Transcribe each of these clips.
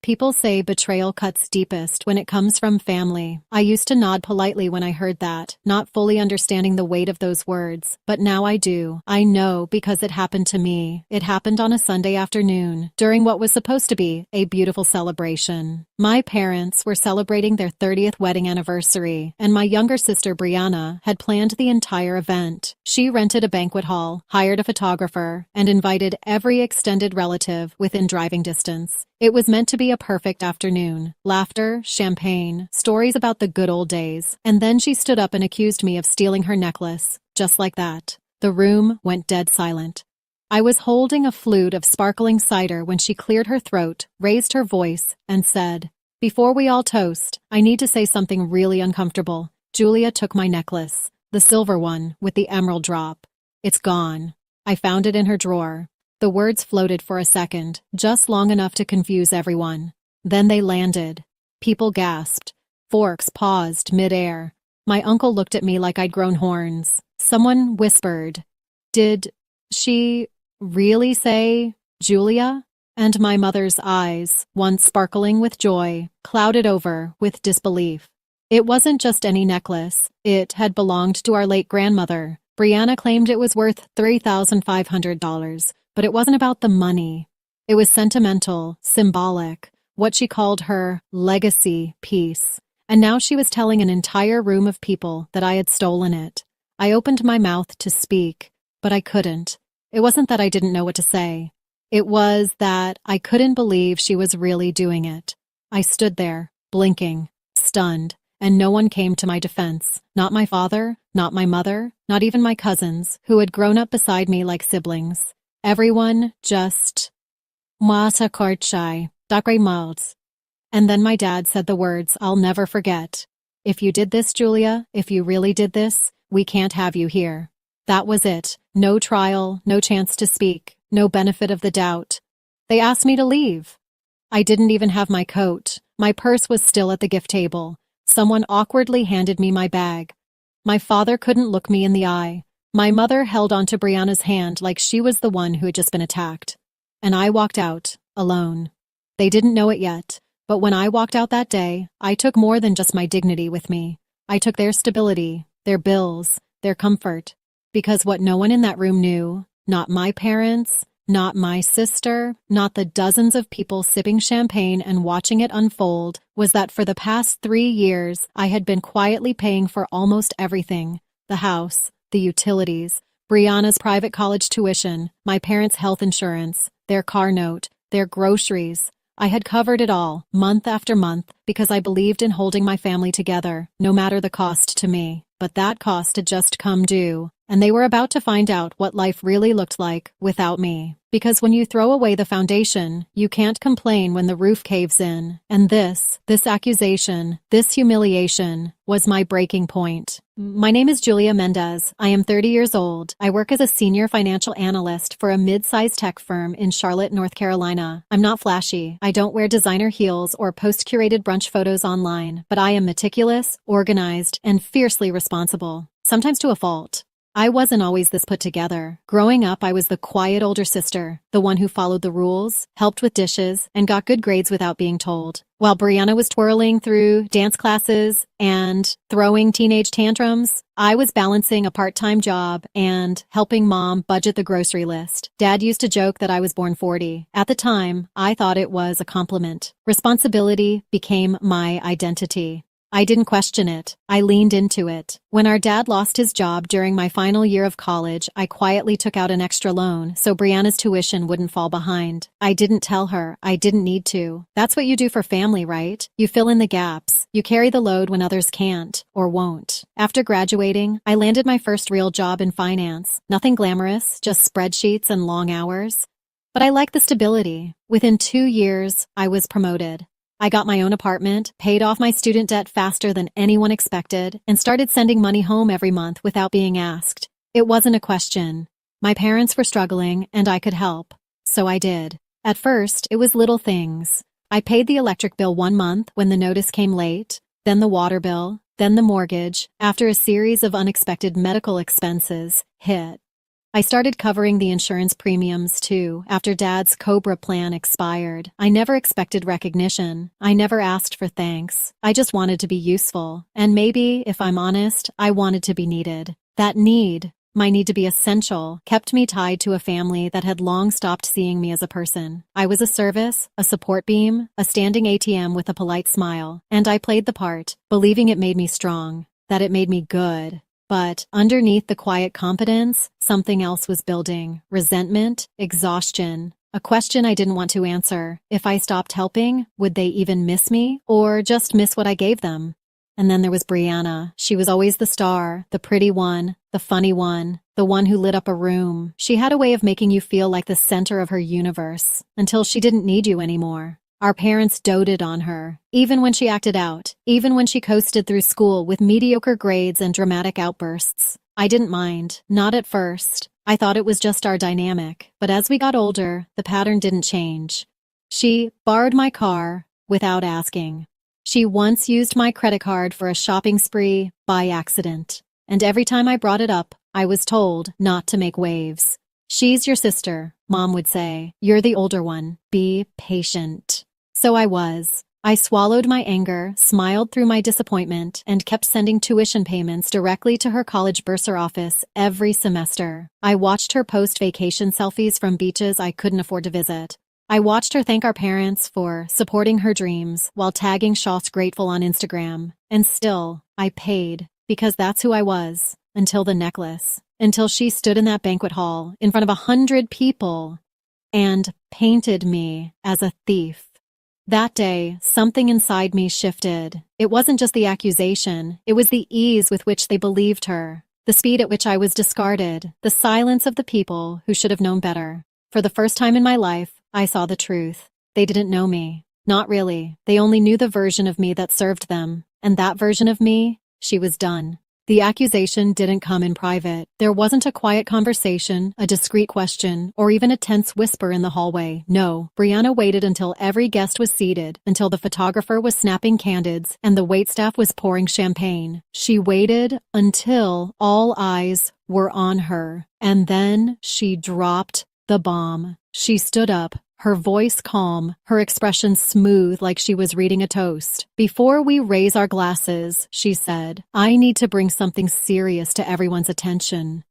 People say betrayal cuts deepest when it comes from family. I used to nod politely when I heard that, not fully understanding the weight of those words, but now I do. I know because it happened to me. It happened on a Sunday afternoon, during what was supposed to be a beautiful celebration. My parents were celebrating their 30th wedding anniversary, and my younger sister Brianna had planned the entire event. She rented a banquet hall, hired a photographer, and invited every extended relative within driving distance. It was meant to be a perfect afternoon. Laughter, champagne, stories about the good old days. And then she stood up and accused me of stealing her necklace. Just like that. The room went dead silent. I was holding a flute of sparkling cider when she cleared her throat, raised her voice, and said, "Before we all toast, I need to say something really uncomfortable. Julia took my necklace, the silver one with the emerald drop. It's gone. I found it in her drawer." The words floated for a second, just long enough to confuse everyone. Then they landed. People gasped. Forks paused mid-air. My uncle looked at me like I'd grown horns. Someone whispered, "Did she really say Julia?" And my mother's eyes, once sparkling with joy, clouded over with disbelief. It wasn't just any necklace. It had belonged to our late grandmother. Brianna claimed it was worth $3,500. But it wasn't about the money. It was sentimental, symbolic, what she called her legacy piece. And now she was telling an entire room of people that I had stolen it. I opened my mouth to speak, but I couldn't. It wasn't that I didn't know what to say. It was that I couldn't believe she was really doing it. I stood there, blinking, stunned, and no one came to my defense. Not my father, not my mother, not even my cousins, who had grown up beside me like siblings. Everyone just, "Masa korchai, dakre malds." And then my dad said the words I'll never forget. "If you did this, Julia, if you really did this, we can't have you here." That was it. No trial, no chance to speak, no benefit of the doubt. They asked me to leave. I didn't even have my coat. My purse was still at the gift table. Someone awkwardly handed me my bag. My father couldn't look me in the eye. My mother held onto Brianna's hand like she was the one who had just been attacked. And I walked out, alone. They didn't know it yet, but when I walked out that day, I took more than just my dignity with me. I took their stability, their bills, their comfort. Because what no one in that room knew, not my parents, not my sister, not the dozens of people sipping champagne and watching it unfold, was that for the past 3 years, I had been quietly paying for almost everything. The house, the utilities, Brianna's private college tuition, my parents' health insurance, their car note, their groceries. I had covered it all, month after month, because I believed in holding my family together, no matter the cost to me. But that cost had just come due, and they were about to find out what life really looked like without me. Because when you throw away the foundation, you can't complain when the roof caves in. And this accusation, this humiliation, was my breaking point. My name is Julia Mendez. I am 30 years old. I work as a senior financial analyst for a mid-sized tech firm in Charlotte, North Carolina. I'm not flashy. I don't wear designer heels or post curated brunch photos online, but I am meticulous, organized, and fiercely responsible. Sometimes to a fault. I wasn't always this put together. Growing up, I was the quiet older sister, the one who followed the rules, helped with dishes, and got good grades without being told. While Brianna was twirling through dance classes and throwing teenage tantrums, I was balancing a part-time job and helping mom budget the grocery list. Dad used to joke that I was born 40. At the time, I thought it was a compliment. Responsibility became my identity. I didn't question it. I leaned into it. When our dad lost his job during my final year of college, I quietly took out an extra loan so Brianna's tuition wouldn't fall behind. I didn't tell her. I didn't need to. That's what you do for family, right? You fill in the gaps. You carry the load when others can't or won't. After graduating, I landed my first real job in finance. Nothing glamorous, just spreadsheets and long hours. But I liked the stability. Within 2 years, I was promoted. I got my own apartment, paid off my student debt faster than anyone expected, and started sending money home every month without being asked. It wasn't a question. My parents were struggling, and I could help. So I did. At first, it was little things. I paid the electric bill 1 month when the notice came late, then the water bill, then the mortgage, after a series of unexpected medical expenses hit. I started covering the insurance premiums too, after Dad's Cobra plan expired. I never expected recognition. I never asked for thanks. I just wanted to be useful. And maybe, if I'm honest, I wanted to be needed. That need, my need to be essential, kept me tied to a family that had long stopped seeing me as a person. I was a service, a support beam, a standing ATM with a polite smile, and I played the part, believing it made me strong, that it made me good. But underneath the quiet competence, something else was building. Resentment, exhaustion. A question I didn't want to answer. If I stopped helping, would they even miss me? Or just miss what I gave them? And then there was Brianna. She was always the star, the pretty one, the funny one, the one who lit up a room. She had a way of making you feel like the center of her universe, until she didn't need you anymore. Our parents doted on her, even when she acted out, even when she coasted through school with mediocre grades and dramatic outbursts. I didn't mind, not at first. I thought it was just our dynamic, but as we got older, the pattern didn't change. She borrowed my car without asking. She once used my credit card for a shopping spree by accident, and every time I brought it up, I was told not to make waves. "She's your sister," Mom would say. "You're the older one. Be patient." So I was. I swallowed my anger, smiled through my disappointment, and kept sending tuition payments directly to her college bursar office every semester. I watched her post vacation selfies from beaches I couldn't afford to visit. I watched her thank our parents for supporting her dreams while tagging Shots Grateful on Instagram. And still, I paid, because that's who I was, until the necklace. Until she stood in that banquet hall in front of 100 people and painted me as a thief. That day, something inside me shifted. It wasn't just the accusation, it was the ease with which they believed her, the speed at which I was discarded, the silence of the people who should have known better. For the first time in my life, I saw the truth. They didn't know me. Not really. They only knew the version of me that served them. And that version of me, she was done. The accusation didn't come in private. There wasn't a quiet conversation, a discreet question, or even a tense whisper in the hallway. No, Brianna waited until every guest was seated, until the photographer was snapping candids, and the waitstaff was pouring champagne. She waited until all eyes were on her, and then she dropped the bomb. She stood up, her voice calm, her expression smooth like she was reading a toast. "Before we raise our glasses," she said, "I need to bring something serious to everyone's attention."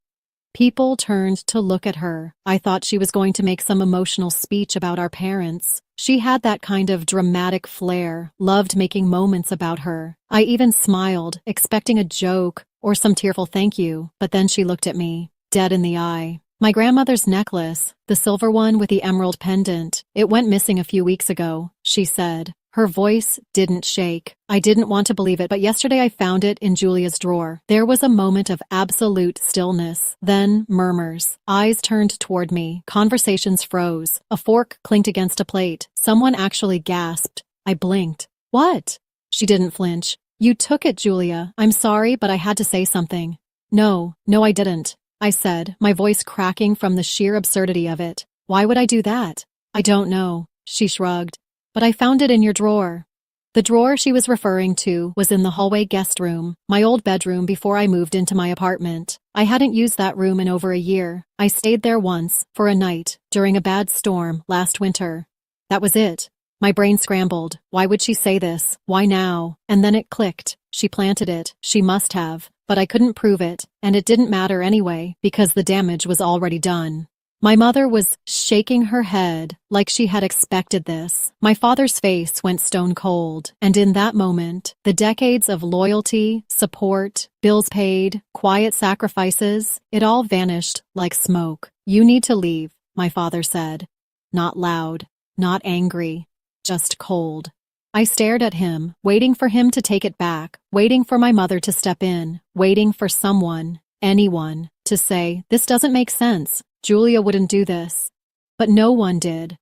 People turned to look at her. I thought she was going to make some emotional speech about our parents. She had that kind of dramatic flair, loved making moments about her. I even smiled, expecting a joke or some tearful thank you, but then she looked at me, dead in the eye. "My grandmother's necklace, the silver one with the emerald pendant, it went missing a few weeks ago," she said. Her voice didn't shake. I didn't want to believe it, but yesterday I found it in Julia's drawer. There was a moment of absolute stillness. Then murmurs. Eyes turned toward me. Conversations froze. A fork clinked against a plate. Someone actually gasped. I blinked. "What?" She didn't flinch. "You took it, Julia. I'm sorry, but I had to say something." No, I didn't," I said, my voice cracking from the sheer absurdity of it. "Why would I do that?" "I don't know," she shrugged. "But I found it in your drawer." The drawer she was referring to was in the hallway guest room, my old bedroom before I moved into my apartment. I hadn't used that room in over a year. I stayed there once, for a night, during a bad storm last winter. That was it. My brain scrambled. Why would she say this? Why now? And then it clicked. She planted it. She must have. But I couldn't prove it, and it didn't matter anyway, because the damage was already done. My mother was shaking her head like she had expected this. My father's face went stone cold, and in that moment, the decades of loyalty, support, bills paid, quiet sacrifices, it all vanished like smoke. "You need to leave," my father said. Not loud, not angry, just cold. I stared at him, waiting for him to take it back, waiting for my mother to step in, waiting for someone, anyone, to say, "This doesn't make sense. Julia wouldn't do this." But no one did.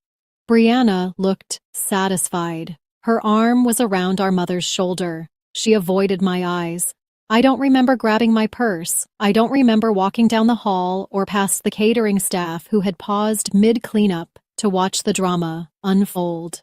Brianna looked satisfied. Her arm was around our mother's shoulder. She avoided my eyes. I don't remember grabbing my purse. I don't remember walking down the hall or past the catering staff who had paused mid-cleanup to watch the drama unfold.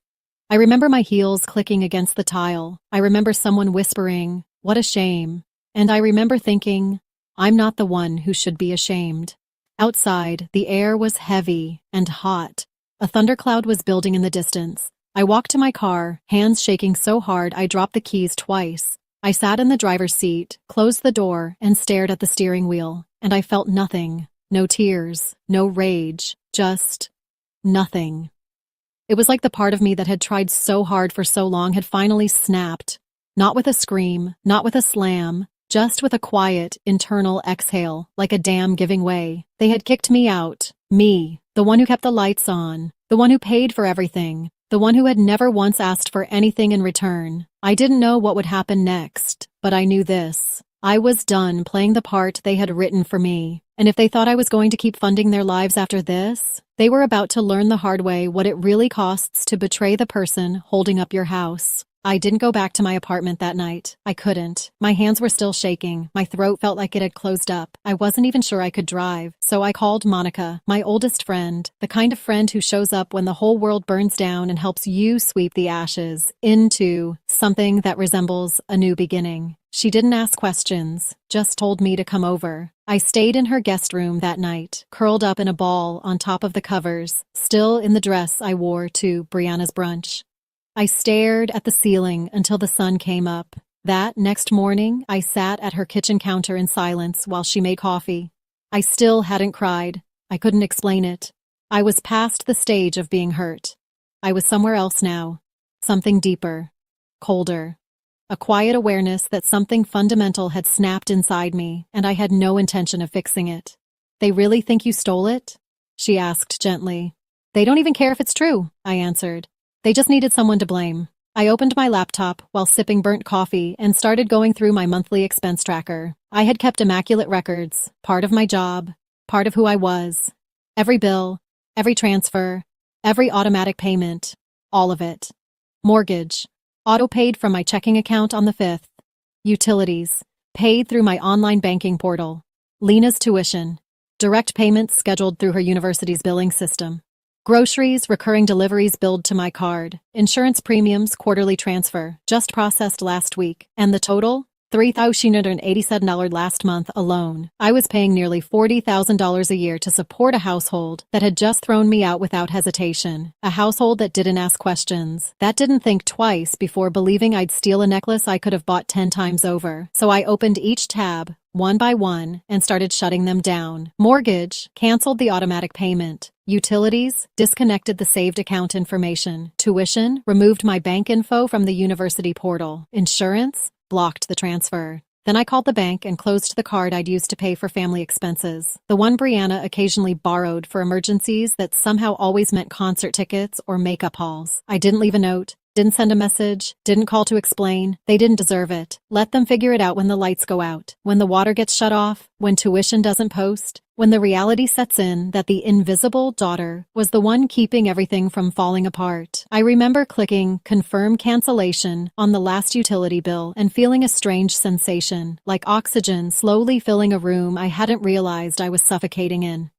I remember my heels clicking against the tile. I remember someone whispering, "What a shame." And I remember thinking, I'm not the one who should be ashamed. Outside, the air was heavy and hot. A thundercloud was building in the distance. I walked to my car, hands shaking so hard I dropped the keys twice. I sat in the driver's seat, closed the door, and stared at the steering wheel, and I felt nothing. No tears, no rage, just nothing. It was like the part of me that had tried so hard for so long had finally snapped. Not with a scream, not with a slam, just with a quiet, internal exhale, like a dam giving way. They had kicked me out. Me, the one who kept the lights on, the one who paid for everything, the one who had never once asked for anything in return. I didn't know what would happen next, but I knew this. I was done playing the part they had written for me. And if they thought I was going to keep funding their lives after this, they were about to learn the hard way what it really costs to betray the person holding up your house. I didn't go back to my apartment that night. I couldn't. My hands were still shaking. My throat felt like it had closed up. I wasn't even sure I could drive. So I called Monica, my oldest friend, the kind of friend who shows up when the whole world burns down and helps you sweep the ashes into something that resembles a new beginning. She didn't ask questions, just told me to come over. I stayed in her guest room that night, curled up in a ball on top of the covers, still in the dress I wore to Brianna's brunch. I stared at the ceiling until the sun came up. That next morning, I sat at her kitchen counter in silence while she made coffee. I still hadn't cried. I couldn't explain it. I was past the stage of being hurt. I was somewhere else now. Something deeper. Colder. A quiet awareness that something fundamental had snapped inside me, and I had no intention of fixing it. "They really think you stole it?" she asked gently. "They don't even care if it's true," I answered. "They just needed someone to blame." I opened my laptop while sipping burnt coffee and started going through my monthly expense tracker. I had kept immaculate records, part of my job, part of who I was. Every bill, every transfer, every automatic payment, all of it. Mortgage, auto-paid from my checking account on the 5th. Utilities, paid through my online banking portal. Lena's tuition, direct payments scheduled through her university's billing system. Groceries, recurring deliveries billed to my card. Insurance premiums, quarterly transfer, just processed last week. And the total? $3,387 last month alone. I was paying nearly $40,000 a year to support a household that had just thrown me out without hesitation. A household that didn't ask questions, that didn't think twice before believing I'd steal a necklace I could have bought 10 times over. So I opened each tab, one by one, and started shutting them down. Mortgage, canceled the automatic payment. Utilities, disconnected the saved account information. Tuition, removed my bank info from the university portal. Insurance, blocked the transfer. Then I called the bank and closed the card I'd used to pay for family expenses. The one Brianna occasionally borrowed for emergencies that somehow always meant concert tickets or makeup hauls. I didn't leave a note, didn't send a message, didn't call to explain. They didn't deserve it. Let them figure it out when the lights go out, when the water gets shut off, when tuition doesn't post, when the reality sets in that the invisible daughter was the one keeping everything from falling apart. I remember clicking confirm cancellation on the last utility bill and feeling a strange sensation, like oxygen slowly filling a room I hadn't realized I was suffocating in.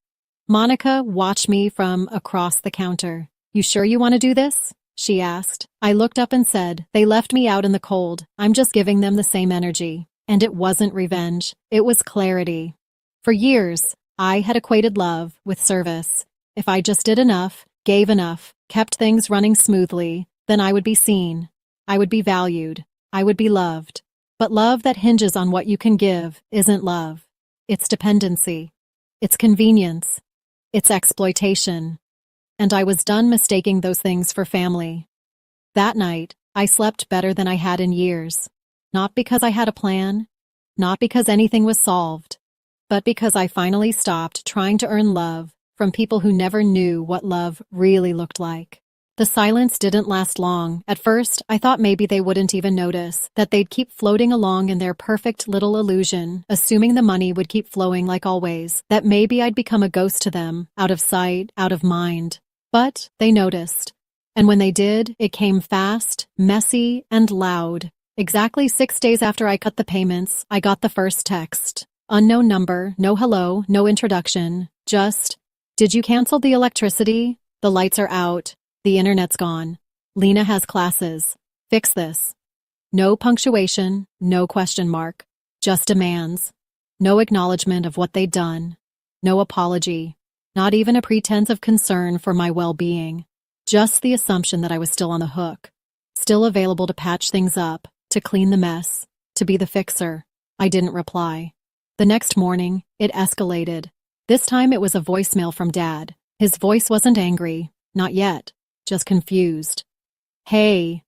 Monica watched me from across the counter. "You sure you want to do this?" she asked. I looked up and said, "They left me out in the cold. I'm just giving them the same energy." And it wasn't revenge. It was clarity. For years, I had equated love with service. If I just did enough, gave enough, kept things running smoothly, then I would be seen. I would be valued. I would be loved. But love that hinges on what you can give isn't love. It's dependency. It's convenience. It's exploitation. And I was done mistaking those things for family. That night, I slept better than I had in years. Not because I had a plan, not because anything was solved, but because I finally stopped trying to earn love from people who never knew what love really looked like. The silence didn't last long. At first, I thought maybe they wouldn't even notice, that they'd keep floating along in their perfect little illusion, assuming the money would keep flowing like always, that maybe I'd become a ghost to them, out of sight, out of mind. But they noticed. And when they did, it came fast, messy, and loud. Exactly 6 days after I cut the payments, I got the first text. Unknown number, no hello, no introduction, just, "Did you cancel the electricity? The lights are out. The internet's gone. Lena has classes. Fix this." No punctuation, no question mark. Just demands. No acknowledgement of what they'd done. No apology. Not even a pretense of concern for my well-being. Just the assumption that I was still on the hook. Still available to patch things up, to clean the mess, to be the fixer. I didn't reply. The next morning, it escalated. This time it was a voicemail from Dad. His voice wasn't angry. Not yet. Just confused. Hey.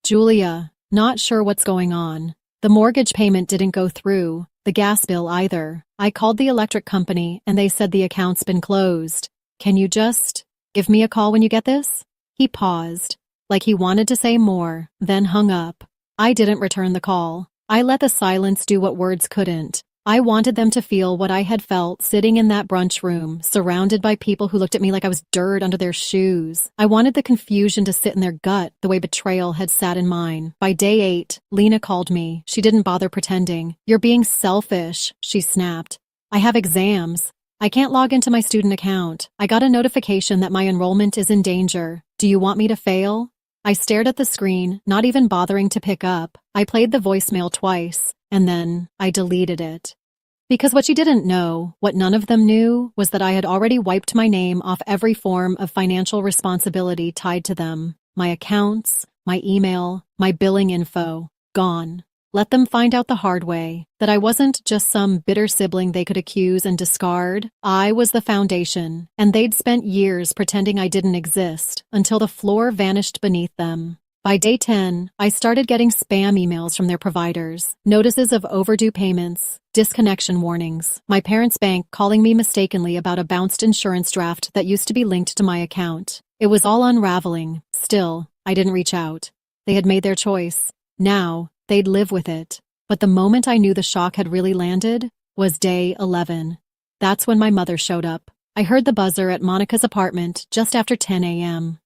Julia. Not sure what's going on. The mortgage payment didn't go through. The gas bill either. I called the electric company and they said the account's been closed. Can you just give me a call when you get this? He paused, like he wanted to say more, then hung up. I didn't return the call. I let the silence do what words couldn't. I wanted them to feel what I had felt sitting in that brunch room, surrounded by people who looked at me like I was dirt under their shoes. I wanted the confusion to sit in their gut the way betrayal had sat in mine. By day 8, Lena called me. She didn't bother pretending. "You're being selfish," she snapped. "I have exams. I can't log into my student account. I got a notification that my enrollment is in danger. Do you want me to fail?" I stared at the screen, not even bothering to pick up. I played the voicemail twice, and then I deleted it. Because what she didn't know, what none of them knew, was that I had already wiped my name off every form of financial responsibility tied to them. My accounts, my email, my billing info, gone. Let them find out the hard way, that I wasn't just some bitter sibling they could accuse and discard. I was the foundation, and they'd spent years pretending I didn't exist, until the floor vanished beneath them. By day 10, I started getting spam emails from their providers, notices of overdue payments, disconnection warnings, my parents' bank calling me mistakenly about a bounced insurance draft that used to be linked to my account. It was all unraveling. Still, I didn't reach out. They had made their choice. Now, they'd live with it. But the moment I knew the shock had really landed was day 11. That's when my mother showed up. I heard the buzzer at Monica's apartment just after 10 a.m.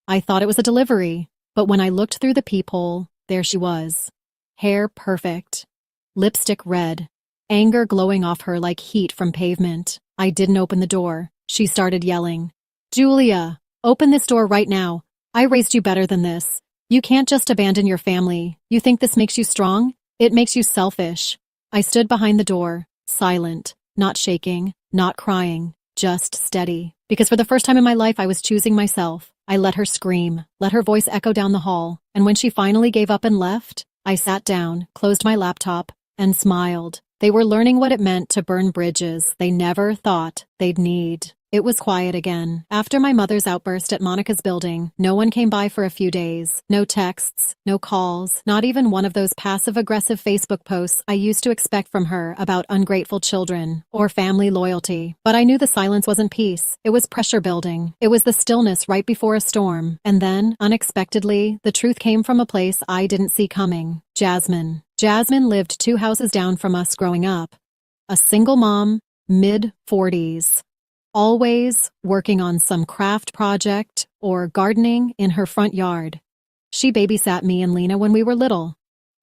I thought it was a delivery, but when I looked through the peephole, there she was. Hair perfect. Lipstick red. Anger glowing off her like heat from pavement. I didn't open the door. She started yelling. "Julia, open this door right now. I raised you better than this. You can't just abandon your family. You think this makes you strong? It makes you selfish." I stood behind the door, silent, not shaking, not crying, just steady. Because for the first time in my life I was choosing myself. I let her scream, let her voice echo down the hall, and when she finally gave up and left, I sat down, closed my laptop, and smiled. They were learning what it meant to burn bridges they never thought they'd need. It was quiet again. After my mother's outburst at Monica's building, no one came by for a few days. No texts, no calls, not even one of those passive-aggressive Facebook posts I used to expect from her about ungrateful children or family loyalty. But I knew the silence wasn't peace. It was pressure building. It was the stillness right before a storm. And then, unexpectedly, the truth came from a place I didn't see coming. Jasmine. Jasmine lived 2 houses down from us growing up. A single mom, mid-40s. Always working on some craft project or gardening in her front yard. She babysat me and Lena when we were little.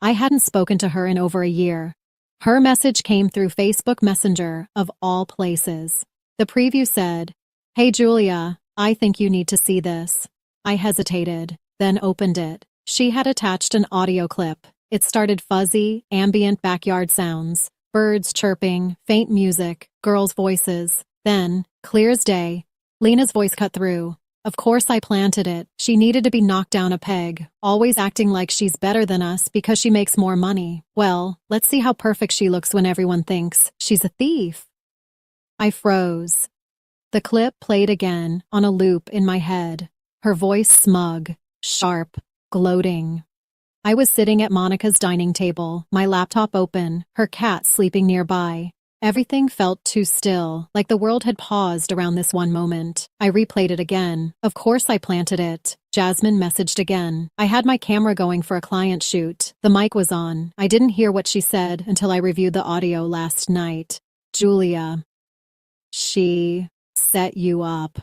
I hadn't spoken to her in over a year. Her message came through Facebook Messenger, of all places. The preview said, "Hey Julia, I think you need to see this." I hesitated, then opened it. She had attached an audio clip. It started fuzzy, ambient backyard sounds, birds chirping, faint music, girls' voices. Then, clear as day, Lena's voice cut through. Of course I planted it. She needed to be knocked down a peg, always acting like she's better than us because she makes more money. Well, let's see how perfect she looks when everyone thinks she's a thief. I froze. The clip played again, on a loop in my head. Her voice smug, sharp, gloating. I was sitting at Monica's dining table, my laptop open, her cat sleeping nearby. Everything felt too still, like the world had paused around this one moment. I replayed it again. Of course I planted it. Jasmine messaged again. I had my camera going for a client shoot. The mic was on. I didn't hear what she said until I reviewed the audio last night. "Julia, she set you up."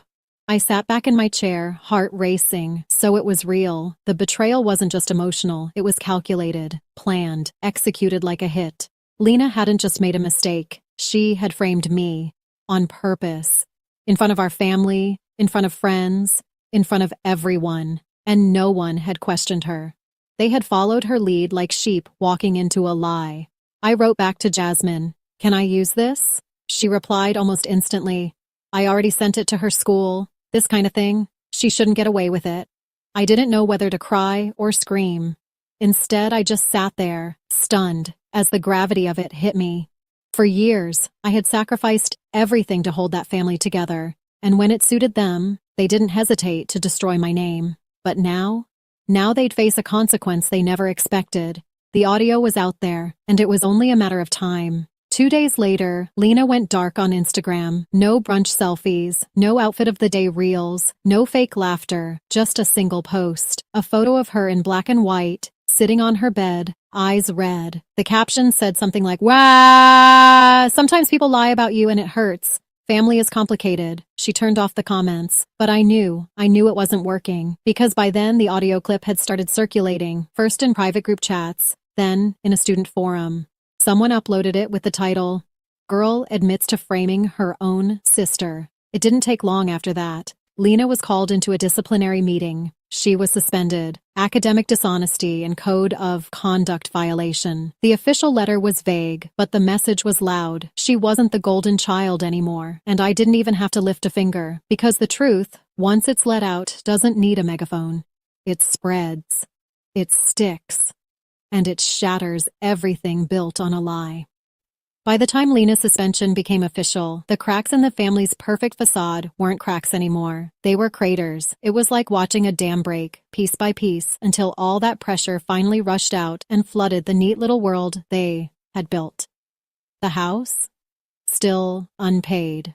I sat back in my chair, heart racing. So it was real. The betrayal wasn't just emotional. It was calculated, planned, executed like a hit. Lena hadn't just made a mistake. She had framed me, on purpose, in front of our family, in front of friends, in front of everyone, and no one had questioned her. They had followed her lead like sheep walking into a lie. I wrote back to Jasmine, "Can I use this?" She replied almost instantly. I already sent it to her school. This kind of thing. She shouldn't get away with it. I didn't know whether to cry or scream. Instead, I just sat there, stunned, as the gravity of it hit me. For years, I had sacrificed everything to hold that family together, and when it suited them, they didn't hesitate to destroy my name. But now they'd face a consequence they never expected. The audio was out there, and it was only a matter of time. 2 days later, Lena went dark on Instagram. No brunch selfies, no outfit of the day reels, no fake laughter, just a single post. A photo of her in black and white, sitting on her bed, eyes red. The caption said something like, "Wah! Sometimes people lie about you and it hurts. Family is complicated." She turned off the comments. But I knew it wasn't working, because by then the audio clip had started circulating, first in private group chats, then in a student forum. Someone uploaded it with the title, "Girl Admits to Framing Her Own Sister." It didn't take long after that. Lena was called into a disciplinary meeting. She was suspended. Academic dishonesty and code of conduct violation. The official letter was vague, but the message was loud. She wasn't the golden child anymore, and I didn't even have to lift a finger, because the truth, once it's let out, doesn't need a megaphone. It spreads. It sticks. And it shatters everything built on a lie. By the time Lena's suspension became official, the cracks in the family's perfect facade weren't cracks anymore. They were craters. It was like watching a dam break, piece by piece, until all that pressure finally rushed out and flooded the neat little world they had built. The house? Still unpaid.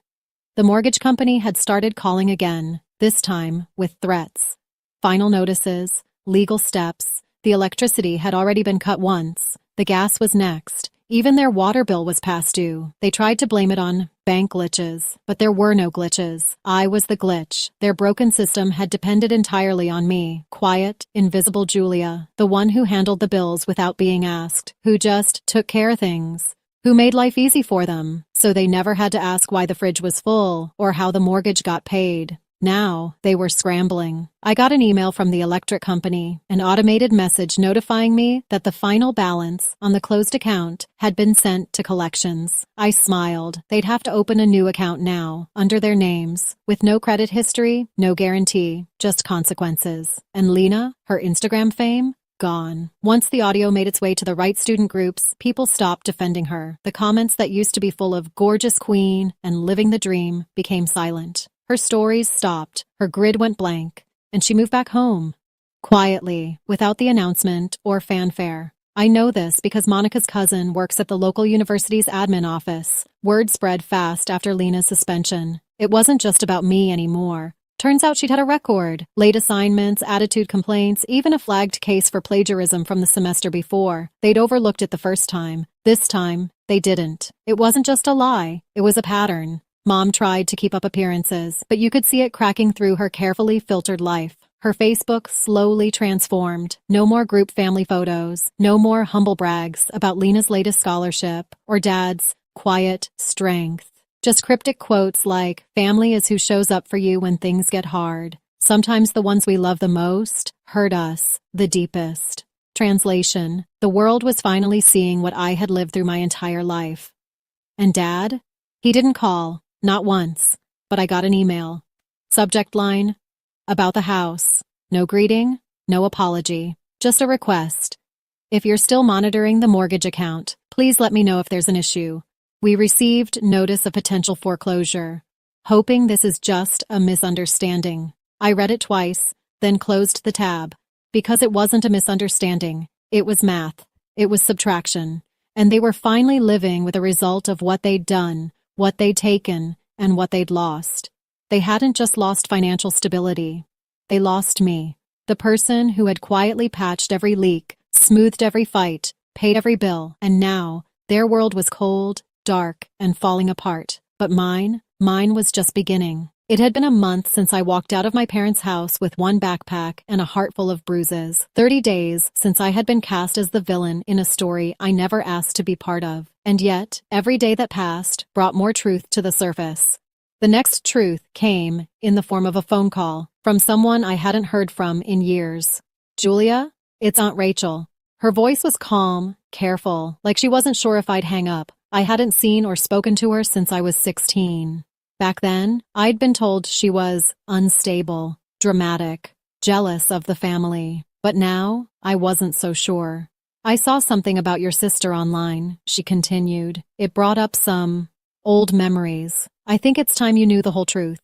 The mortgage company had started calling again, this time with threats. Final notices, legal steps. The electricity had already been cut once. The gas was next. Even their water bill was past due. They tried to blame it on bank glitches, but there were no glitches. I was the glitch. Their broken system had depended entirely on me, quiet, invisible Julia, the one who handled the bills without being asked, who just took care of things, who made life easy for them, so they never had to ask why the fridge was full or how the mortgage got paid. Now, they were scrambling. I got an email from the electric company, an automated message notifying me that the final balance on the closed account had been sent to collections. I smiled. They'd have to open a new account now, under their names, with no credit history, no guarantee, just consequences. And Lena, her Instagram fame? Gone. Once the audio made its way to the right student groups, people stopped defending her. The comments that used to be full of gorgeous queen and living the dream became silent. Her stories stopped, her grid went blank, and she moved back home. Quietly, without the announcement or fanfare. I know this because Monica's cousin works at the local university's admin office. Word spread fast after Lena's suspension. It wasn't just about me anymore. Turns out she'd had a record. Late assignments, attitude complaints, even a flagged case for plagiarism from the semester before. They'd overlooked it the first time. This time, they didn't. It wasn't just a lie. It was a pattern. Mom tried to keep up appearances, but you could see it cracking through her carefully filtered life. Her Facebook slowly transformed. No more group family photos. No more humble brags about Lena's latest scholarship or Dad's quiet strength. Just cryptic quotes like, "Family is who shows up for you when things get hard. Sometimes the ones we love the most hurt us the deepest." Translation: the world was finally seeing what I had lived through my entire life. And Dad? He didn't call. Not once, but I got an email. Subject line, "About the house." No greeting, no apology, just a request. "If you're still monitoring the mortgage account, please let me know if there's an issue. We received notice of potential foreclosure. Hoping this is just a misunderstanding." I read it twice, then closed the tab. Because it wasn't a misunderstanding. It was math. It was subtraction. And they were finally living with the result of what they'd done, what they'd taken, and what they'd lost. They hadn't just lost financial stability. They lost me, the person who had quietly patched every leak, smoothed every fight, paid every bill, and now their world was cold, dark, and falling apart. But mine was just beginning. It had been a month since I walked out of my parents' house with one backpack and a heart full of bruises. 30 days since I had been cast as the villain in a story I never asked to be part of. And yet, every day that passed brought more truth to the surface. The next truth came in the form of a phone call from someone I hadn't heard from in years. "Julia, it's Aunt Rachel." Her voice was calm, careful, like she wasn't sure if I'd hang up. I hadn't seen or spoken to her since I was 16. Back then, I'd been told she was unstable, dramatic, jealous of the family. But now, I wasn't so sure. I saw something about your sister online, she continued. It brought up some old memories. I think it's time you knew the whole truth.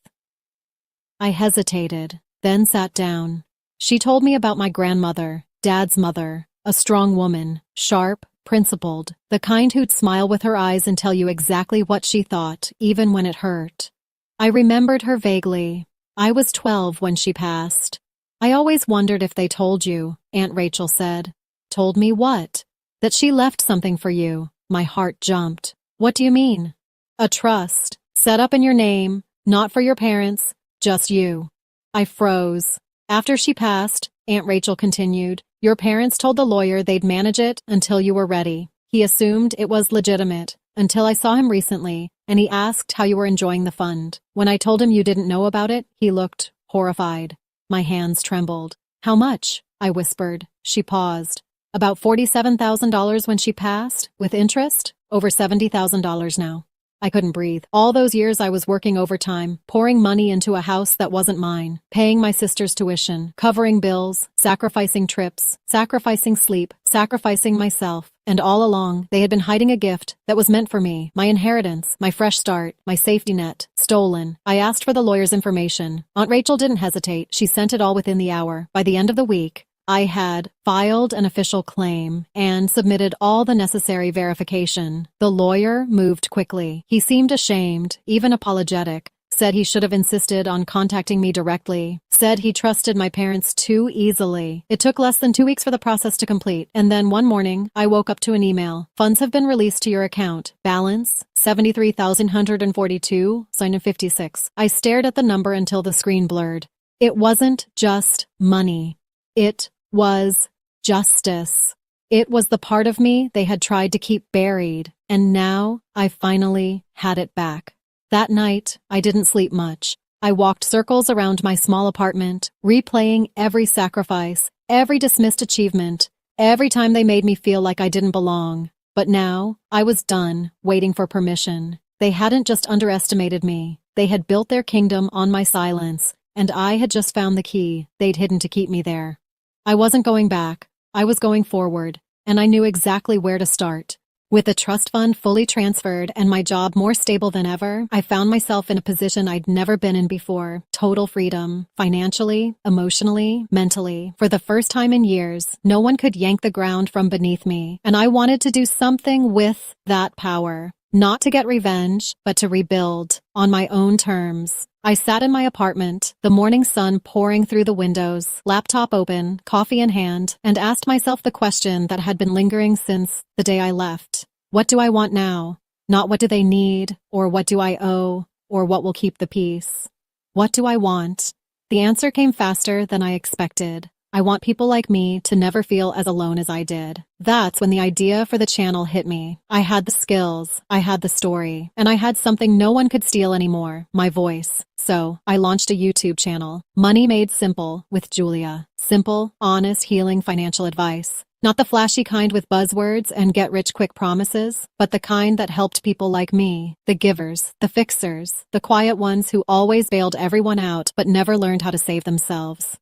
I hesitated, then sat down. She told me about my grandmother, Dad's mother, a strong woman, sharp, principled, the kind who'd smile with her eyes and tell you exactly what she thought, even when it hurt. I remembered her vaguely. I was 12 when she passed. I always wondered if they told you, Aunt Rachel said. Told me what? That she left something for you. My heart jumped. What do you mean? A trust, set up in your name, not for your parents, just you. I froze. After she passed, Aunt Rachel continued, your parents told the lawyer they'd manage it until you were ready. He assumed it was legitimate, until I saw him recently, and he asked how you were enjoying the fund. When I told him you didn't know about it, he looked horrified. My hands trembled. How much? I whispered. She paused. About $47,000 when she passed, with interest, over $70,000 now. I couldn't breathe. All those years I was working overtime, pouring money into a house that wasn't mine, paying my sister's tuition, covering bills, sacrificing trips, sacrificing sleep, sacrificing myself. And all along, they had been hiding a gift that was meant for me, my inheritance, my fresh start, my safety net, stolen. I asked for the lawyer's information. Aunt Rachel didn't hesitate. She sent it all within the hour. By the end of the week, I had filed an official claim and submitted all the necessary verification. The lawyer moved quickly. He seemed ashamed, even apologetic. Said he should have insisted on contacting me directly. Said he trusted my parents too easily. It took less than 2 weeks for the process to complete. And then one morning, I woke up to an email. Funds have been released to your account. Balance, $73,142.56. I stared at the number until the screen blurred. It wasn't just money. It was justice. It was the part of me they had tried to keep buried, and now I finally had it back. That night, I didn't sleep much. I walked circles around my small apartment, replaying every sacrifice, every dismissed achievement, every time they made me feel like I didn't belong. But now, I was done, waiting for permission. They hadn't just underestimated me. They had built their kingdom on my silence, and I had just found the key they'd hidden to keep me there. I wasn't going back. I was going forward, and I knew exactly where to start. With the trust fund fully transferred and my job more stable than ever, I found myself in a position I'd never been in before. Total freedom, financially, emotionally, mentally. For the first time in years, no one could yank the ground from beneath me, and I wanted to do something with that power. Not to get revenge, but to rebuild, on my own terms. I sat in my apartment, the morning sun pouring through the windows, laptop open, coffee in hand, and asked myself the question that had been lingering since the day I left. What do I want now? Not what do they need, or what do I owe, or what will keep the peace. What do I want? The answer came faster than I expected. I want people like me to never feel as alone as I did. That's when the idea for the channel hit me. I had the skills, I had the story, and I had something no one could steal anymore, my voice. So, I launched a YouTube channel, Money Made Simple with Julia. Simple, honest, healing financial advice. Not the flashy kind with buzzwords and get-rich-quick promises, but the kind that helped people like me, the givers, the fixers, the quiet ones who always bailed everyone out but never learned how to save themselves.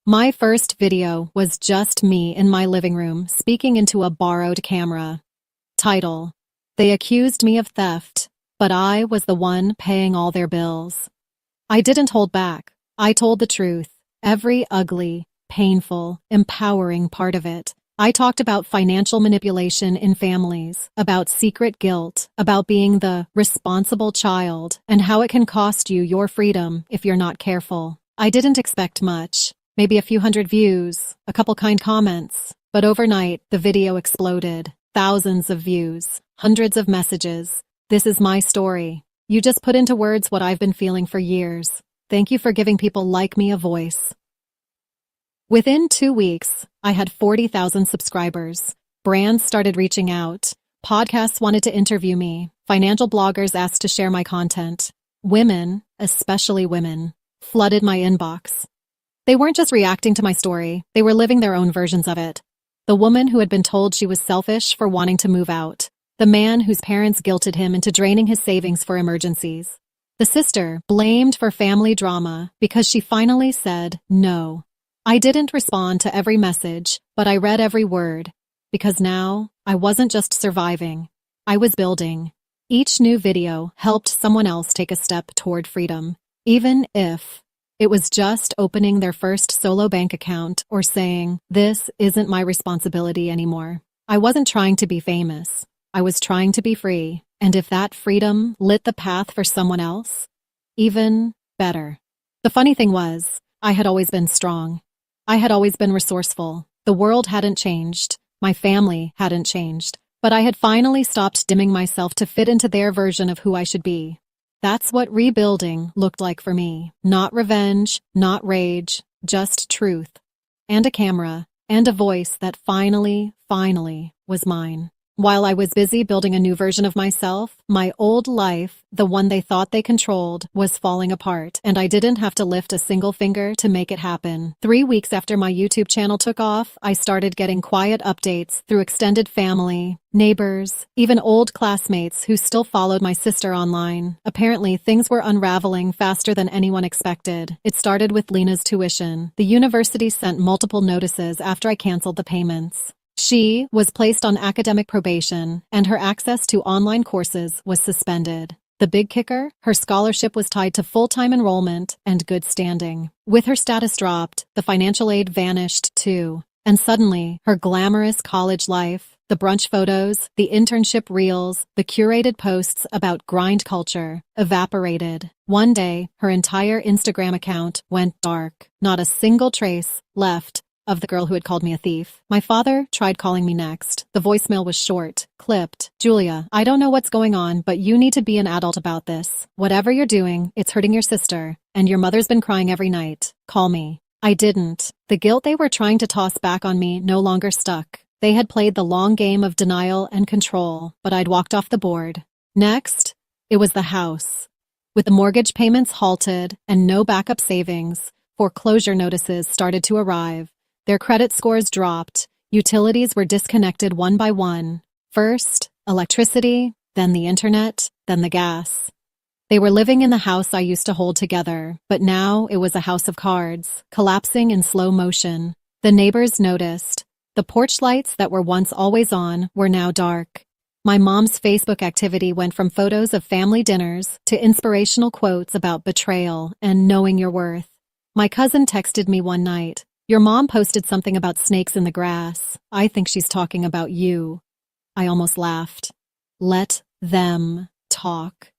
My first video was just me in my living room speaking into a borrowed camera. Title: They accused me of theft, but I was the one paying all their bills. I didn't hold back. I told the truth, every ugly, painful, empowering part of it. I talked about financial manipulation in families, about secret guilt, about being the responsible child, and how it can cost you your freedom if you're not careful. I didn't expect much. Maybe a few hundred views, a couple kind comments. But overnight, the video exploded. Thousands of views, hundreds of messages. This is my story. You just put into words what I've been feeling for years. Thank you for giving people like me a voice. Within 2 weeks, I had 40,000 subscribers. Brands started reaching out. Podcasts wanted to interview me. Financial bloggers asked to share my content. Women, especially women, flooded my inbox. They weren't just reacting to my story, they were living their own versions of it. The woman who had been told she was selfish for wanting to move out. The man whose parents guilted him into draining his savings for emergencies. The sister, blamed for family drama because she finally said no. I didn't respond to every message, but I read every word. Because now, I wasn't just surviving. I was building. Each new video helped someone else take a step toward freedom, even if it was just opening their first solo bank account or saying, "This isn't my responsibility anymore." I wasn't trying to be famous. I was trying to be free, and if that freedom lit the path for someone else, even better. The funny thing was, I had always been strong. I had always been resourceful. The world hadn't changed. My family hadn't changed. But I had finally stopped dimming myself to fit into their version of who I should be. That's what rebuilding looked like for me. Not revenge, not rage, just truth. And a camera, and a voice that finally was mine. While I was busy building a new version of myself, my old life, the one they thought they controlled, was falling apart, and I didn't have to lift a single finger to make it happen. 3 weeks after my YouTube channel took off, I started getting quiet updates through extended family, neighbors, even old classmates who still followed my sister online. Apparently, things were unraveling faster than anyone expected. It started with Lena's tuition. The university sent multiple notices after I canceled the payments. She was placed on academic probation, and her access to online courses was suspended. The big kicker? Her scholarship was tied to full-time enrollment and good standing. With her status dropped, the financial aid vanished too. And suddenly, her glamorous college life, the brunch photos, the internship reels, the curated posts about grind culture, evaporated. One day, her entire Instagram account went dark. Not a single trace left of the girl who had called me a thief. My father tried calling me next. The voicemail was short, clipped. "Julia, I don't know what's going on, but you need to be an adult about this. Whatever you're doing, it's hurting your sister, and your mother's been crying every night. Call me." I didn't. The guilt they were trying to toss back on me no longer stuck. They had played the long game of denial and control, but I'd walked off the board. Next, it was the house. With the mortgage payments halted and no backup savings, foreclosure notices started to arrive. Their credit scores dropped. Utilities were disconnected one by one. First, electricity, then the internet, then the gas. They were living in the house I used to hold together, but now it was a house of cards, collapsing in slow motion. The neighbors noticed. The porch lights that were once always on were now dark. My mom's Facebook activity went from photos of family dinners to inspirational quotes about betrayal and knowing your worth. My cousin texted me one night, "Your mom posted something about snakes in the grass. I think she's talking about you." I almost laughed. Let them talk.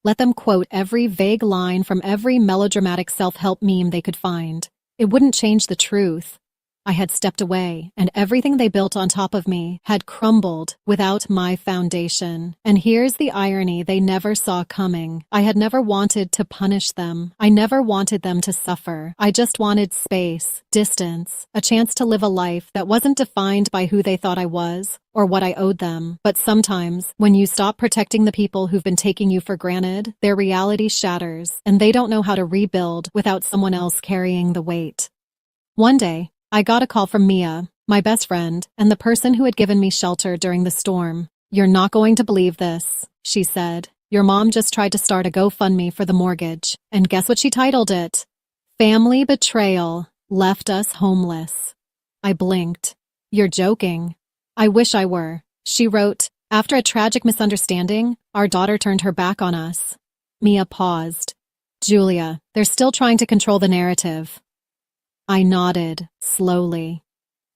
Let them quote every vague line from every melodramatic self-help meme they could find. It wouldn't change the truth. I had stepped away, and everything they built on top of me had crumbled without my foundation. And here's the irony they never saw coming. I had never wanted to punish them. I never wanted them to suffer. I just wanted space, distance, a chance to live a life that wasn't defined by who they thought I was or what I owed them. But sometimes, when you stop protecting the people who've been taking you for granted, their reality shatters, and they don't know how to rebuild without someone else carrying the weight. One day, I got a call from Mia, my best friend, and the person who had given me shelter during the storm. "You're not going to believe this," she said. "Your mom just tried to start a GoFundMe for the mortgage. And guess what she titled it? Family Betrayal Left Us Homeless." I blinked. "You're joking." "I wish I were." She wrote, "After a tragic misunderstanding, our daughter turned her back on us." Mia paused. "Julia, they're still trying to control the narrative." I nodded, slowly.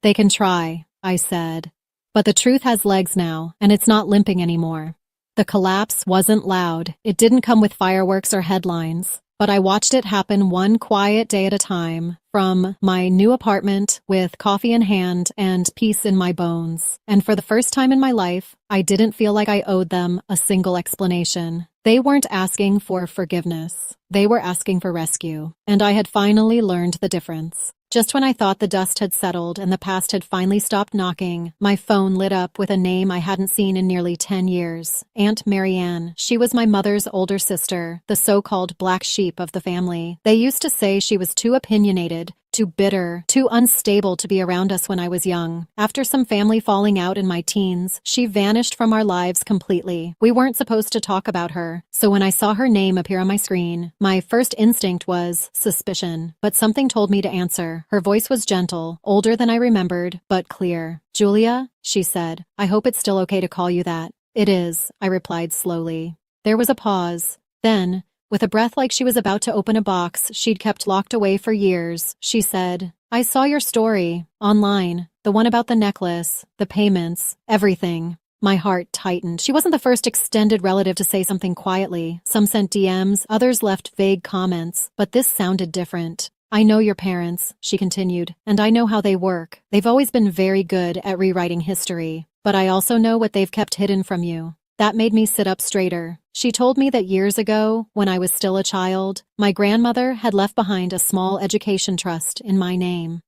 "They can try," I said. "But the truth has legs now, and it's not limping anymore." The collapse wasn't loud. It didn't come with fireworks or headlines. But I watched it happen one quiet day at a time, from my new apartment with coffee in hand and peace in my bones. And for the first time in my life, I didn't feel like I owed them a single explanation. They weren't asking for forgiveness. They were asking for rescue. And I had finally learned the difference. Just when I thought the dust had settled and the past had finally stopped knocking, my phone lit up with a name I hadn't seen in nearly 10 years. Aunt Marianne. She was my mother's older sister, the so-called black sheep of the family. They used to say she was too opinionated, too bitter, too unstable to be around us when I was young. After some family falling out in my teens, she vanished from our lives completely. We weren't supposed to talk about her, so when I saw her name appear on my screen, my first instinct was suspicion, but something told me to answer. Her voice was gentle, older than I remembered, but clear. "Julia," she said, "I hope it's still okay to call you that." "It is," I replied slowly. There was a pause. Then, with a breath like she was about to open a box she'd kept locked away for years, she said, "I saw your story, online, the one about the necklace, the payments, everything." My heart tightened. She wasn't the first extended relative to say something quietly. Some sent DMs, others left vague comments, but this sounded different. "I know your parents," she continued, "and I know how they work. They've always been very good at rewriting history, but I also know what they've kept hidden from you." That made me sit up straighter. She told me that years ago, when I was still a child, my grandmother had left behind a small education trust in my name.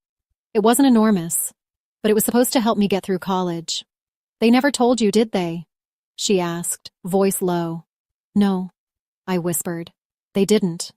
It wasn't enormous, but it was supposed to help me get through college. "They never told you, did they?" she asked, voice low. "No," I whispered. "They didn't."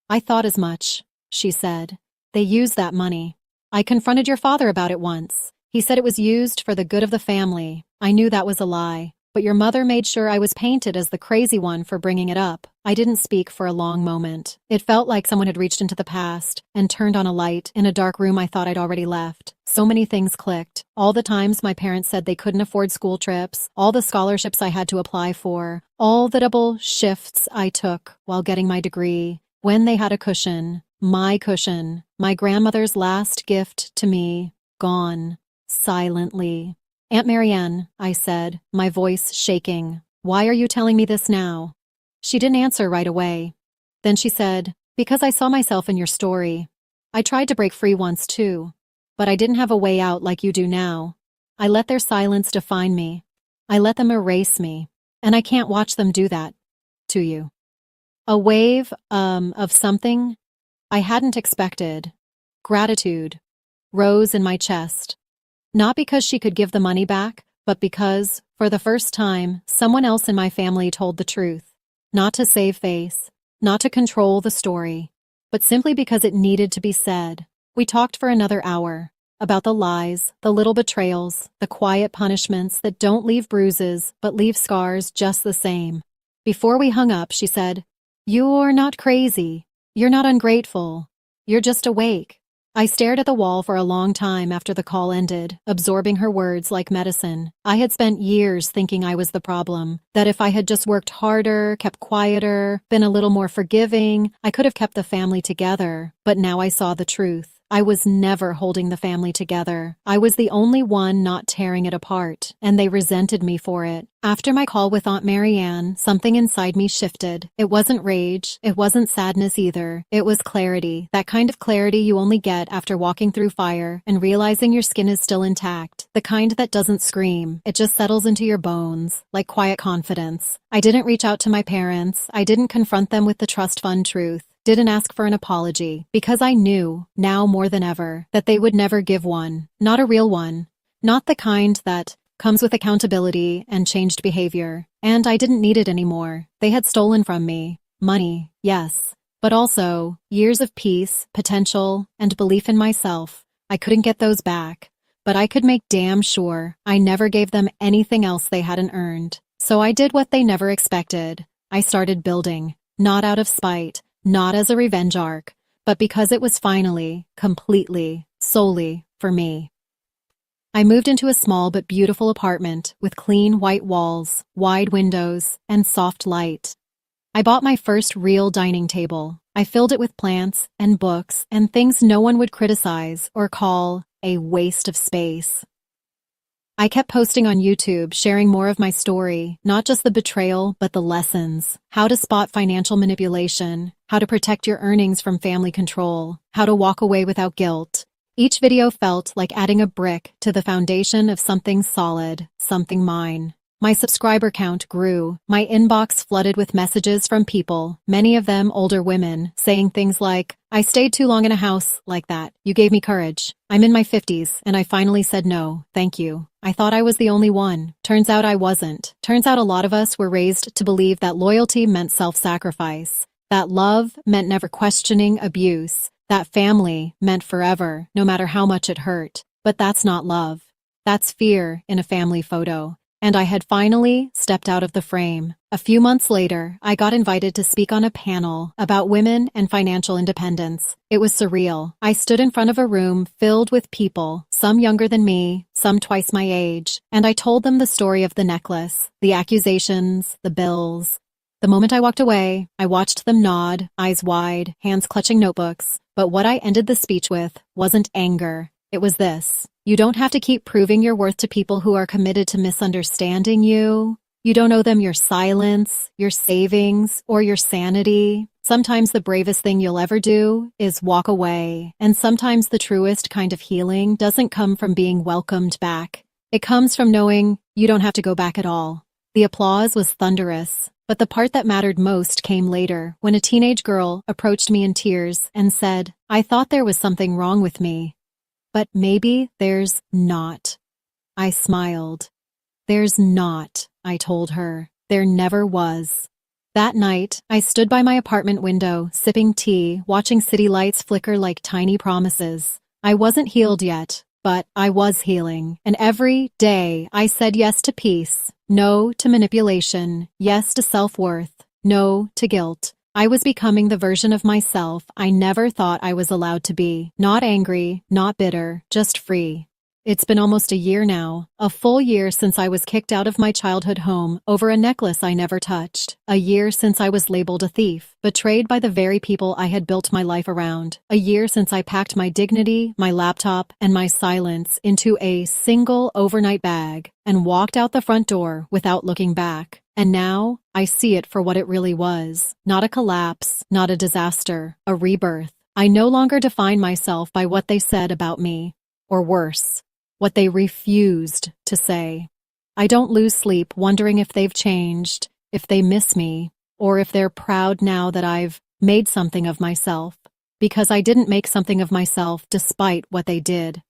"I thought as much," she said. "They used that money. I confronted your father about it once. He said it was used for the good of the family. I knew that was a lie. But your mother made sure I was painted as the crazy one for bringing it up." I didn't speak for a long moment. It felt like someone had reached into the past and turned on a light in a dark room I thought I'd already left. So many things clicked. All the times my parents said they couldn't afford school trips, all the scholarships I had to apply for, all the double shifts I took while getting my degree, when they had a cushion, my grandmother's last gift to me, gone, silently. "Aunt Marianne," I said, my voice shaking, "why are you telling me this now?" She didn't answer right away. Then she said, "Because I saw myself in your story. I tried to break free once too, but I didn't have a way out like you do now. I let their silence define me. I let them erase me, and I can't watch them do that to you." A wave, of something I hadn't expected, gratitude, rose in my chest. Not because she could give the money back, but because, for the first time, someone else in my family told the truth. Not to save face, not to control the story, but simply because it needed to be said. We talked for another hour, about the lies, the little betrayals, the quiet punishments that don't leave bruises but leave scars just the same. Before we hung up, she said, "You're not crazy. You're not ungrateful. You're just awake." I stared at the wall for a long time after the call ended, absorbing her words like medicine. I had spent years thinking I was the problem, that if I had just worked harder, kept quieter, been a little more forgiving, I could have kept the family together. But now I saw the truth. I was never holding the family together. I was the only one not tearing it apart, and they resented me for it. After my call with Aunt Marianne, something inside me shifted. It wasn't rage. It wasn't sadness either. It was clarity. That kind of clarity you only get after walking through fire and realizing your skin is still intact. The kind that doesn't scream. It just settles into your bones, like quiet confidence. I didn't reach out to my parents. I didn't confront them with the trust fund truth. Didn't ask for an apology, because I knew, now more than ever, that they would never give one. Not a real one. Not the kind that comes with accountability and changed behavior. And I didn't need it anymore. They had stolen from me. Money, yes. But also, years of peace, potential, and belief in myself. I couldn't get those back. But I could make damn sure I never gave them anything else they hadn't earned. So I did what they never expected. I started building. Not out of spite. Not as a revenge arc, but because it was finally, completely, solely for me. I moved into a small but beautiful apartment with clean white walls, wide windows, and soft light. I bought my first real dining table. I filled it with plants and books and things no one would criticize or call a waste of space. I kept posting on YouTube, sharing more of my story, not just the betrayal, but the lessons. How to spot financial manipulation, how to protect your earnings from family control, how to walk away without guilt. Each video felt like adding a brick to the foundation of something solid, something mine. My subscriber count grew. My inbox flooded with messages from people, many of them older women, saying things like, "I stayed too long in a house like that. You gave me courage. I'm in my 50s, and I finally said no, thank you. I thought I was the only one. Turns out I wasn't. Turns out a lot of us were raised to believe that loyalty meant self-sacrifice, that love meant never questioning abuse, That family meant forever, no matter how much it hurt. But that's not love. That's fear in a family photo. And I had finally stepped out of the frame. A few months later, I got invited to speak on a panel about women and financial independence. It was surreal. I stood in front of a room filled with people, some younger than me, some twice my age, and I told them the story of the necklace, the accusations, the bills. The moment I walked away, I watched them nod, eyes wide, hands clutching notebooks. But what I ended the speech with wasn't anger. It was this. You don't have to keep proving your worth to people who are committed to misunderstanding you. You don't owe them your silence, your savings, or your sanity. Sometimes the bravest thing you'll ever do is walk away. And sometimes the truest kind of healing doesn't come from being welcomed back. It comes from knowing you don't have to go back at all. The applause was thunderous, but the part that mattered most came later, when a teenage girl approached me in tears and said, "I thought there was something wrong with me. But maybe there's not." I smiled. "There's not," I told her. "There never was." That night, I stood by my apartment window, sipping tea, watching city lights flicker like tiny promises. I wasn't healed yet, but I was healing. And every day, I said yes to peace, no to manipulation, yes to self-worth, no to guilt. I was becoming the version of myself I never thought I was allowed to be. Not angry, not bitter, just free. It's been almost a year now, a full year since I was kicked out of my childhood home over a necklace I never touched. A year since I was labeled a thief, betrayed by the very people I had built my life around. A year since I packed my dignity, my laptop, and my silence into a single overnight bag and walked out the front door without looking back. And now, I see it for what it really was. Not a collapse, not a disaster, a rebirth. I no longer define myself by what they said about me, or worse, what they refused to say. I don't lose sleep wondering if they've changed, if they miss me, or if they're proud now that I've made something of myself. Because I didn't make something of myself despite what they did.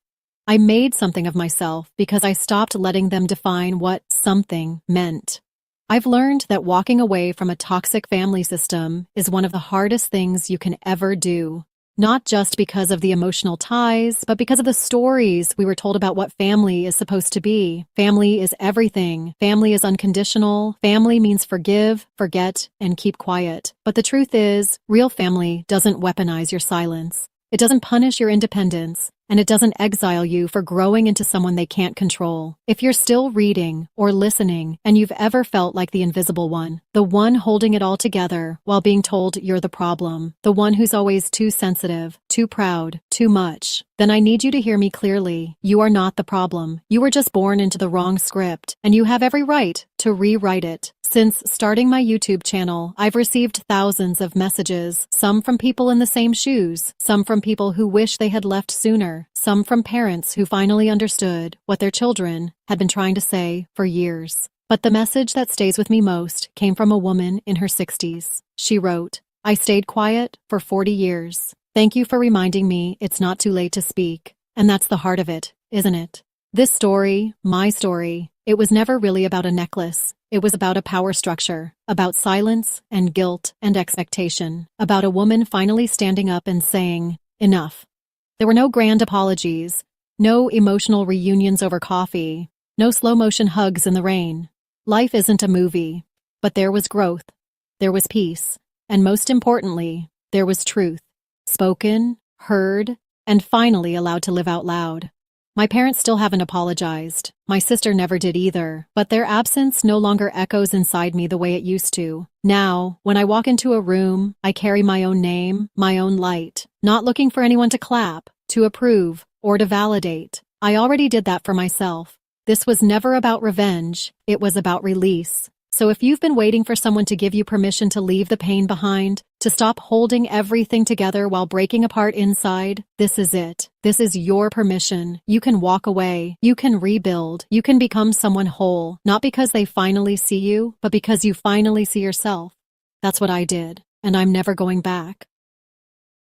I made something of myself because I stopped letting them define what something meant. I've learned that walking away from a toxic family system is one of the hardest things you can ever do. Not just because of the emotional ties, but because of the stories we were told about what family is supposed to be. Family is everything. Family is unconditional. Family means forgive, forget, and keep quiet. But the truth is, real family doesn't weaponize your silence. It doesn't punish your independence. And it doesn't exile you for growing into someone they can't control. If you're still reading or listening and you've ever felt like the invisible one, the one holding it all together while being told you're the problem, the one who's always too sensitive, too proud, too much, then I need you to hear me clearly. You are not the problem. You were just born into the wrong script, and you have every right to rewrite it. Since starting my YouTube channel, I've received thousands of messages, some from people in the same shoes, some from people who wish they had left sooner, some from parents who finally understood what their children had been trying to say for years. But the message that stays with me most came from a woman in her 60s. She wrote, "I stayed quiet for 40 years. Thank you for reminding me it's not too late to speak." And that's the heart of it, isn't it? This story, my story, it was never really about a necklace. It was about a power structure, about silence and guilt and expectation, about a woman finally standing up and saying, enough. There were no grand apologies, no emotional reunions over coffee, no slow-motion hugs in the rain. Life isn't a movie, but there was growth, there was peace, and most importantly, there was truth, spoken, heard, and finally allowed to live out loud. My parents still haven't apologized. My sister never did either, but their absence no longer echoes inside me the way it used to. Now, when I walk into a room, I carry my own name, my own light, not looking for anyone to clap, to approve, or to validate. I already did that for myself. This was never about revenge, it was about release. So if you've been waiting for someone to give you permission to leave the pain behind, to stop holding everything together while breaking apart inside, this is it. This is your permission. You can walk away. You can rebuild. You can become someone whole, not because they finally see you, but because you finally see yourself. That's what I did, and I'm never going back.